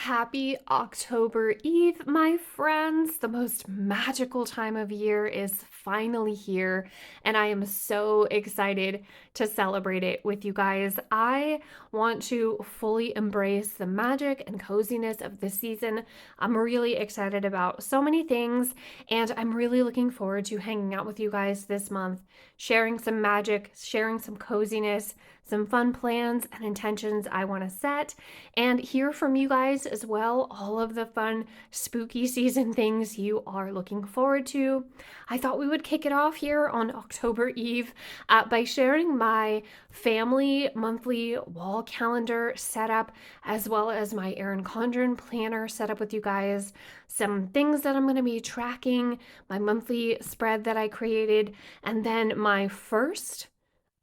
Happy October Eve, my friends. The most magical time of year is finally here, and I am so excited to celebrate it with you guys. I want to fully embrace the magic and coziness of this season. I'm really excited about so many things, and I'm really looking forward to hanging out with you guys this month, sharing some magic, sharing some coziness, some fun plans and intentions I want to set, and hear from you guys as well, all of the fun spooky season things you are looking forward to. I thought we would kick it off here on October Eve by sharing my family monthly wall calendar setup, as well as my Erin Condren planner setup with you guys. Some things that I'm going to be tracking, my monthly spread that I created, and then my first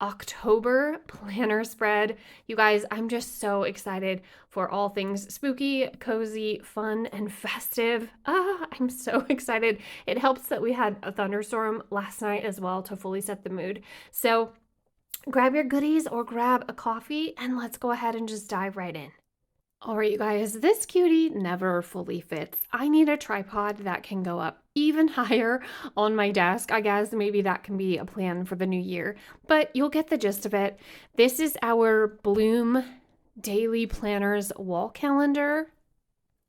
October planner spread. You guys, I'm just so excited for all things spooky, cozy, fun, and festive. I'm so excited. It helps that we had a thunderstorm last night as well to fully set the mood. So grab your goodies or grab a coffee and let's go ahead and just dive right in. All right, you guys, this cutie never fully fits. I need a tripod that can go up even higher on my desk. I guess maybe that can be a plan for the new year, but you'll get the gist of it. This is our Bloom Daily Planners wall calendar.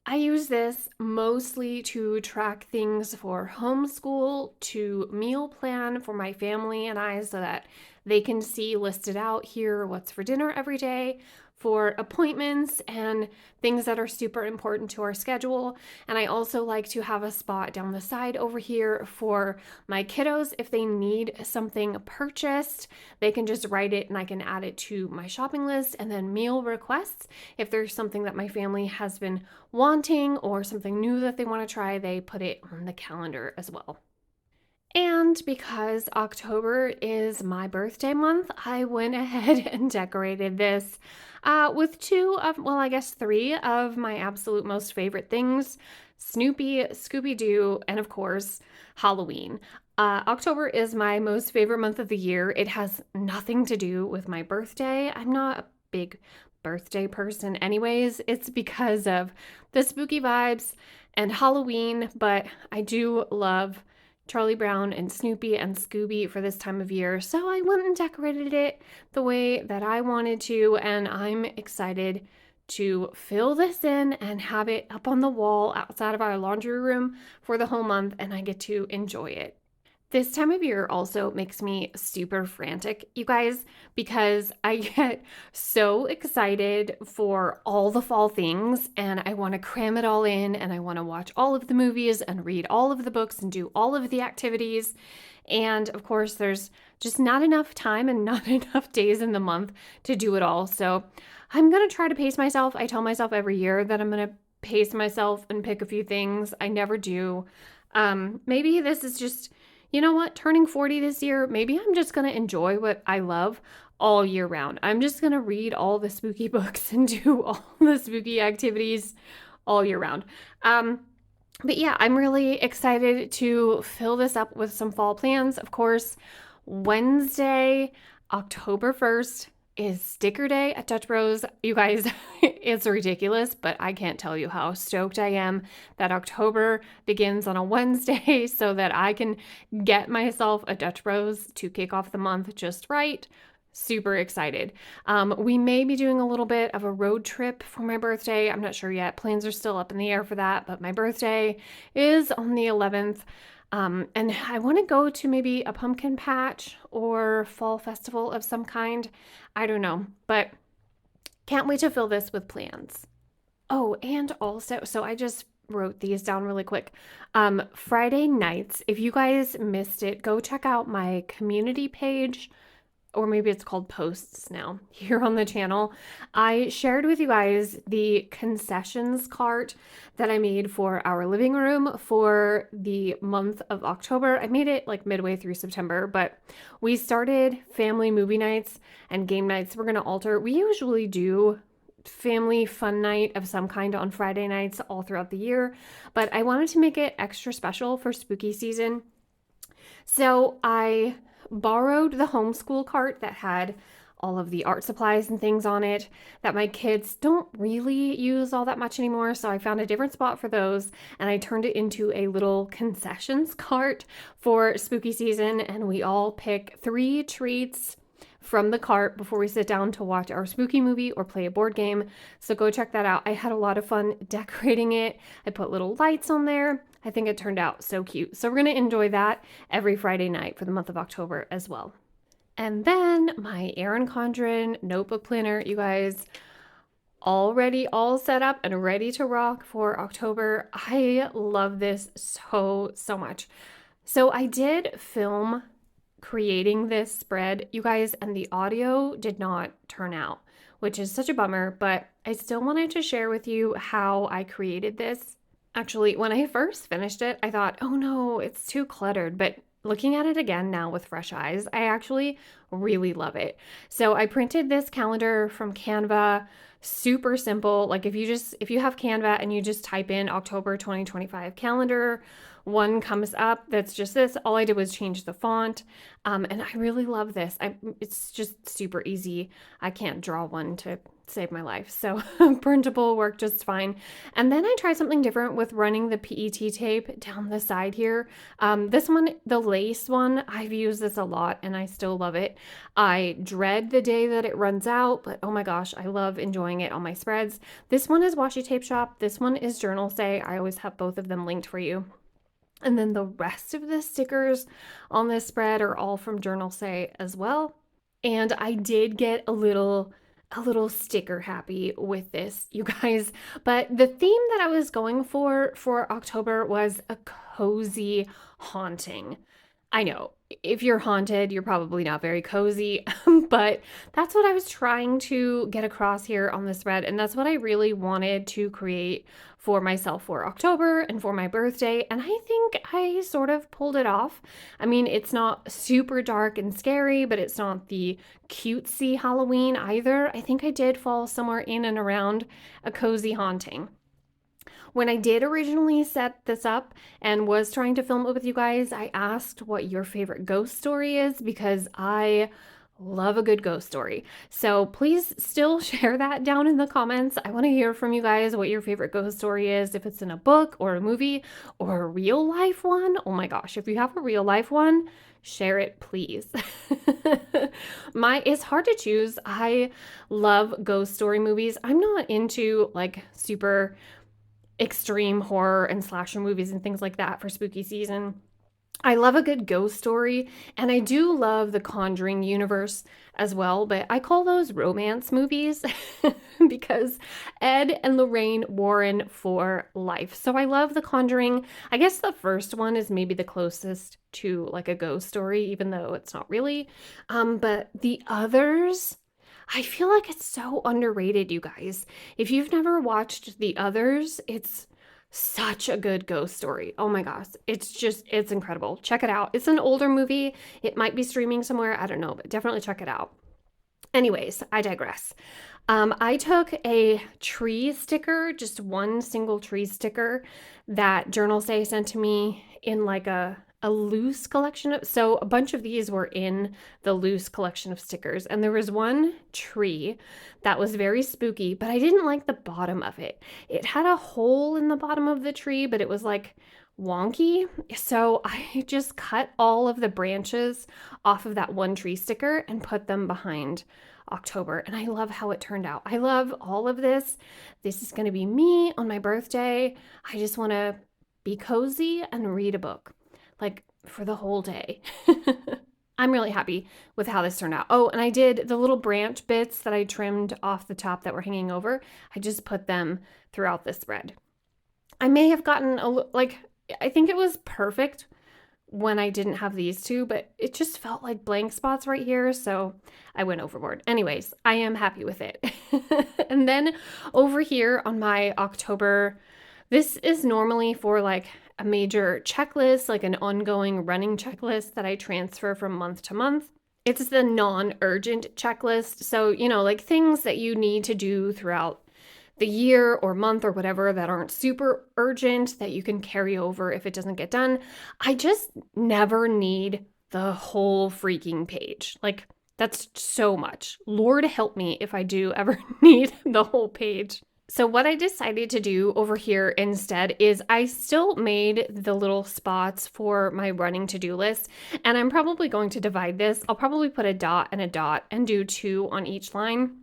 I use this mostly to track things for homeschool, to meal plan for my family and I so that they can see listed out here what's for dinner every day, for appointments and things that are super important to our schedule. And I also like to have a spot down the side over here for my kiddos. If they need something purchased, they can just write it and I can add it to my shopping list. And then meal requests, if there's something that my family has been wanting or something new that they want to try, they put it on the calendar as well. And because October is my birthday month, I went ahead and decorated this with three of my absolute most favorite things: Snoopy, Scooby-Doo, and of course, Halloween. October is my most favorite month of the year. It has nothing to do with my birthday. I'm not a big birthday person anyways. It's because of the spooky vibes and Halloween, but I do love Charlie Brown and Snoopy and Scooby for this time of year. So I went and decorated it the way that I wanted to, and I'm excited to fill this in and have it up on the wall outside of our laundry room for the whole month, and I get to enjoy it. This time of year also makes me super frantic, you guys, because I get so excited for all the fall things and I want to cram it all in and I want to watch all of the movies and read all of the books and do all of the activities. And of course, there's just not enough time and not enough days in the month to do it all. So I'm going to try to pace myself. I tell myself every year that I'm going to pace myself and pick a few things. I never do. Maybe this is just, you know what, turning 40 this year, maybe I'm just going to enjoy what I love all year round. I'm just going to read all the spooky books and do all the spooky activities all year round. But yeah, I'm really excited to fill this up with some fall plans. Of course, Wednesday, October 1st is sticker day at Dutch Bros. You guys, it's ridiculous, but I can't tell you how stoked I am that October begins on a Wednesday so that I can get myself a Dutch Bros to kick off the month just right. Super excited. We may be doing a little bit of a road trip for my birthday. I'm not sure yet. Plans are still up in the air for that, but my birthday is on the 11th. And I want to go to maybe a pumpkin patch or fall festival of some kind. I don't know, but can't wait to fill this with plans. Oh, and also, so I just wrote these down really quick. Friday nights, if you guys missed it, go check out my community page, or maybe it's called posts now, here on the channel. I shared with you guys the concessions cart that I made for our living room for the month of October. I made it like midway through September, but we started family movie nights and game nights. We're going to alter. We usually do family fun night of some kind on Friday nights all throughout the year, but I wanted to make it extra special for spooky season. So I borrowed the homeschool cart that had all of the art supplies and things on it that my kids don't really use all that much anymore. So I found a different spot for those and I turned it into a little concessions cart for spooky season. And we all pick 3 treats from the cart before we sit down to watch our spooky movie or play a board game. So go check that out. I had a lot of fun decorating it. I put little lights on there. I think it turned out so cute. So we're going to enjoy that every Friday night for the month of October as well. And then my Erin Condren notebook planner, you guys, already all set up and ready to rock for October. I love this so much. So I did film creating this spread, you guys, and the audio did not turn out, which is such a bummer, but I still wanted to share with you how I created this. Actually, when I first finished it, I thought, oh no, it's too cluttered, but looking at it again now with fresh eyes, I actually really love it. So I printed this calendar from Canva, super simple. Like if you have Canva and you just type in October 2025 calendar, one comes up that's just this. All I did was change the font. And I really love this. It's just super easy. I can't draw one to save my life. So printable worked just fine. And then I tried something different with running the PET tape down the side here. This one, the lace one, I've used this a lot and I still love it. I dread the day that it runs out, but oh my gosh, I love enjoying it on my spreads. This one is Washi Tape Shop. This one is Journalsay. I always have both of them linked for you. And then the rest of the stickers on this spread are all from Journalsay as well. And I did get a little sticker happy with this, you guys. But the theme that I was going for October was a cozy haunting. I know if you're haunted, you're probably not very cozy, but that's what I was trying to get across here on the spread. And that's what I really wanted to create for myself for October and for my birthday. And I think I sort of pulled it off. I mean, it's not super dark and scary, but it's not the cutesy Halloween either. I think I did fall somewhere in and around a cozy haunting. When I did originally set this up and was trying to film it with you guys, I asked what your favorite ghost story is because I love a good ghost story. So please still share that down in the comments. I want to hear from you guys what your favorite ghost story is, if it's in a book or a movie or a real life one. Oh my gosh, if you have a real life one, share it, please. It's hard to choose. I love ghost story movies. I'm not into like super extreme horror and slasher movies and things like that for spooky season. I love a good ghost story, and I do love the Conjuring universe as well, but I call those romance movies because Ed and Lorraine Warren for life. So I love the Conjuring. I guess the first one is maybe the closest to like a ghost story, even though it's not really. But the others, I feel like it's so underrated, you guys. If you've never watched The Others, it's such a good ghost story. Oh my gosh. It's incredible. Check it out. It's an older movie. It might be streaming somewhere. I don't know, but definitely check it out. Anyways, I digress. I took a tree sticker, just one single tree sticker that Journalsay sent to me in like a loose collection of, so a bunch of these were in the loose collection of stickers, and there was one tree that was very spooky, but I didn't like the bottom of it. It had a hole in the bottom of the tree, but it was like wonky, so I just cut all of the branches off of that one tree sticker and put them behind October, and I love how it turned out. I love all of this. This is going to be me on my birthday. I just want to be cozy and read a book like for the whole day. I'm really happy with how this turned out. Oh, and I did the little branch bits that I trimmed off the top that were hanging over. I just put them throughout the spread. I may have gotten I think it was perfect when I didn't have these two, but it just felt like blank spots right here, so I went overboard. Anyways, I am happy with it. And then over here on my October, this is normally for like a major checklist, like an ongoing running checklist that I transfer from month to month. It's the non-urgent checklist. So, like things that you need to do throughout the year or month or whatever that aren't super urgent that you can carry over if it doesn't get done. I just never need the whole freaking page. Like That's so much. Lord help me if I do ever need the whole page. So what I decided to do over here instead is I still made the little spots for my running to-do list, and I'm probably going to divide this. I'll probably put a dot and do 2 on each line.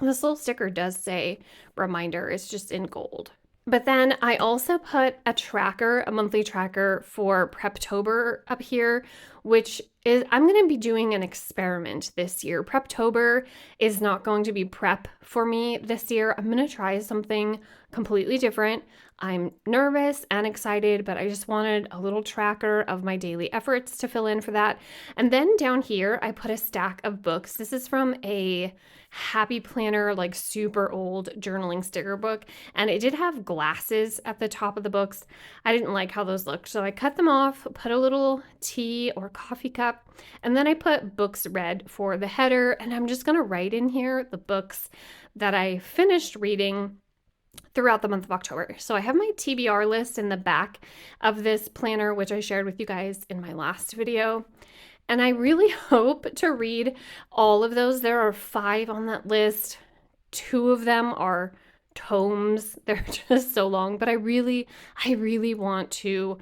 This little sticker does say reminder. It's just in gold. But then I also put a tracker, a monthly tracker for Preptober up here, which is, I'm going to be doing an experiment this year. Preptober is not going to be prep for me this year. I'm going to try something completely different. I'm nervous and excited, but I just wanted a little tracker of my daily efforts to fill in for that. And then down here, I put a stack of books. This is from a Happy Planner, like super old journaling sticker book, and it did have glasses at the top of the books. I didn't like how those looked, so I cut them off, put a little tea or coffee cup, and then I put books read for the header, and I'm just going to write in here the books that I finished reading throughout the month of October. So I have my TBR list in the back of this planner, which I shared with you guys in my last video. And I really hope to read all of those. There are 5 on that list. 2 of them are tomes. They're just so long, but I really want to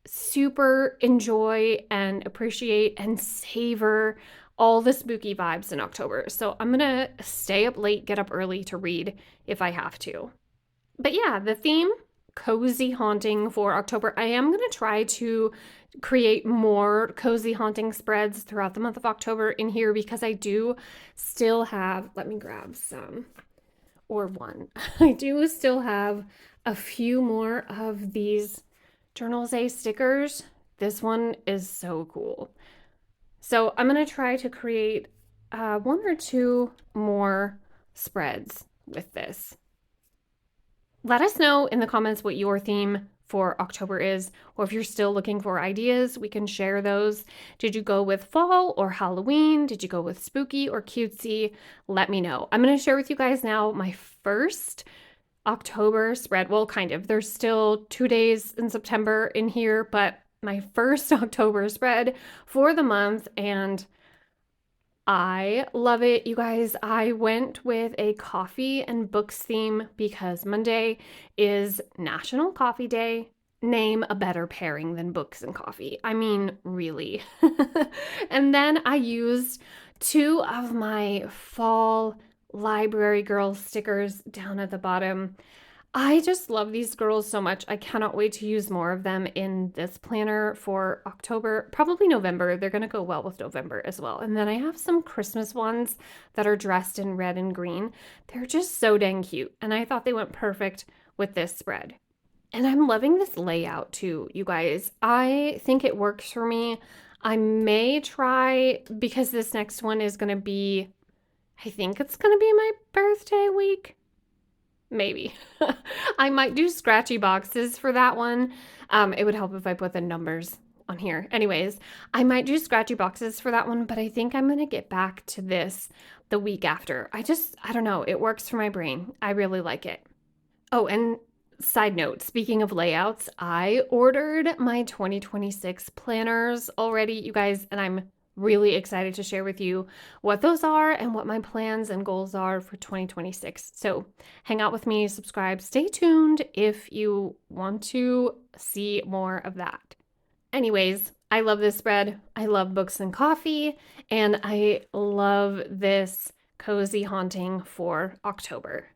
super enjoy and appreciate and savor all the spooky vibes in October. So I'm gonna stay up late, get up early to read if I have to. But yeah, the theme, cozy haunting for October. I am going to try to create more cozy haunting spreads throughout the month of October in here because I do still have, let me grab some, or one. I do still have a few more of these Journalsay stickers. This one is so cool. So I'm going to try to create 1 or 2 more spreads with this. Let us know in the comments what your theme for October is, or if you're still looking for ideas, we can share those. Did you go with fall or Halloween? Did you go with spooky or cutesy? Let me know. I'm going to share with you guys now my first October spread. Well, kind of. There's still 2 days in September in here, but my first October spread for the month, and I love it, you guys. I went with a coffee and books theme because Monday is National Coffee Day. Name a better pairing than books and coffee. I mean, really. And then I used 2 of my fall Library Girls stickers down at the bottom. I just love these girls so much. I cannot wait to use more of them in this planner for October, probably November. They're going to go well with November as well. And then I have some Christmas ones that are dressed in red and green. They're just so dang cute. And I thought they went perfect with this spread. And I'm loving this layout too, you guys. I think it works for me. I may try, because this next one is going to be, I think it's going to be my birthday week. Maybe. I might do scratchy boxes for that one. It would help if I put the numbers on here. Anyways, I might do scratchy boxes for that one, but I think I'm going to get back to this the week after. I don't know. It works for my brain. I really like it. Oh, and side note, speaking of layouts, I ordered my 2026 planners already, you guys, and I'm really excited to share with you what those are and what my plans and goals are for 2026. So hang out with me, subscribe, stay tuned if you want to see more of that. Anyways, I love this spread. I love books and coffee, and I love this cozy haunting for October.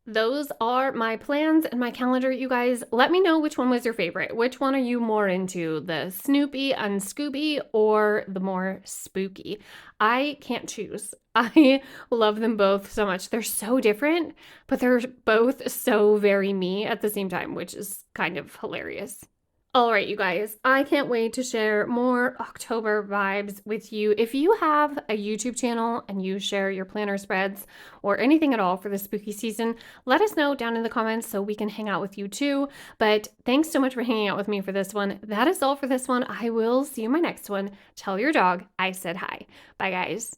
Those are my plans and my calendar, you guys. Let me know which one was your favorite. Which one are you more into? The Snoopy, Unscooby, or the more spooky? I can't choose. I love them both so much. They're so different, but they're both so very me at the same time, which is kind of hilarious. All right, you guys, I can't wait to share more October vibes with you. If you have a YouTube channel and you share your planner spreads or anything at all for the spooky season, let us know down in the comments so we can hang out with you too. But thanks so much for hanging out with me for this one. That is all for this one. I will see you in my next one. Tell your dog I said hi. Bye, guys.